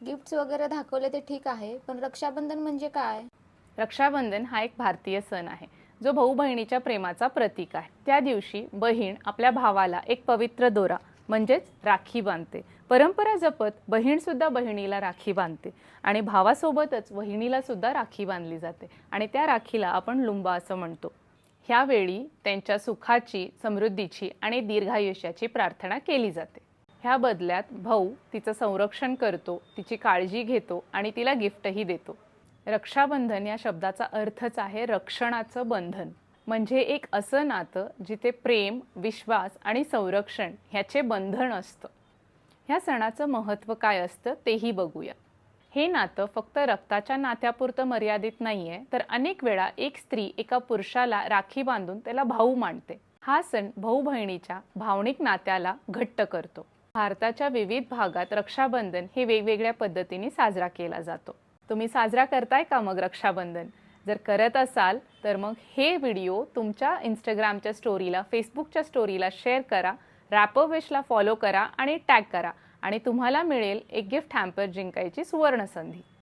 Gifts वगैरे दाखवले ते ठीक आहे, पण रक्षाबंधन म्हणजे काय? रक्षाबंधन हा एक भारतीय सण आहे जो भाऊ बहिणीच्या प्रेमाचा प्रतीक आहे। त्या दिवशी बहीण आपल्या भावाला एक पवित्र दोरा म्हणजेच राखी बांधते। परंपरा जपत बहीण सुद्धा बहिणीला राखी बांधते आणि भावासोबतच वहिनीला सुद्धा राखी बांधली जाते आणि त्या राखीला आपण लुंबा असं म्हणतो। ह्यावेळी त्यांच्या सुखाची, समृद्धीची आणि दीर्घायुष्याची प्रार्थना केली जाते। ह्या बदल्यात भाऊ तिचं संरक्षण करतो, तिची काळजी घेतो आणि तिला गिफ्टही देतो। रक्षाबंधन या शब्दाचा अर्थच आहे रक्षणाचं बंधन, म्हणजे एक असं नातं जिथे प्रेम, विश्वास आणि संरक्षण ह्याचे बंधन असतं। ह्या सणाचं महत्त्व काय असतं तेही बघूया। हे नातं फक्त रक्ताच्या नात्यापुरतं मर्यादित नाहीये, तर अनेक वेळा एक स्त्री एका पुरुषाला राखी बांधून त्याला भाऊ मानते। हा सण भाऊ बहिणीच्या भावनिक नात्याला घट्ट करतो। भारताच्या विविध भागात रक्षाबंधन हे वेगवेगळ्या पद्धतीने साजरा केला जातो। तुम्ही साजरा करताय का मग रक्षाबंधन? जर करत असाल तर मग हे व्हिडिओ तुमच्या इंस्टाग्रामच्या स्टोरीला, फेसबुकच्या स्टोरीला शेअर करा, रॅपरविशला फॉलो करा आणि टॅग करा आणि तुम्हाला मिळेल एक गिफ्ट हॅम्पर जिंकायची सुवर्ण संधी।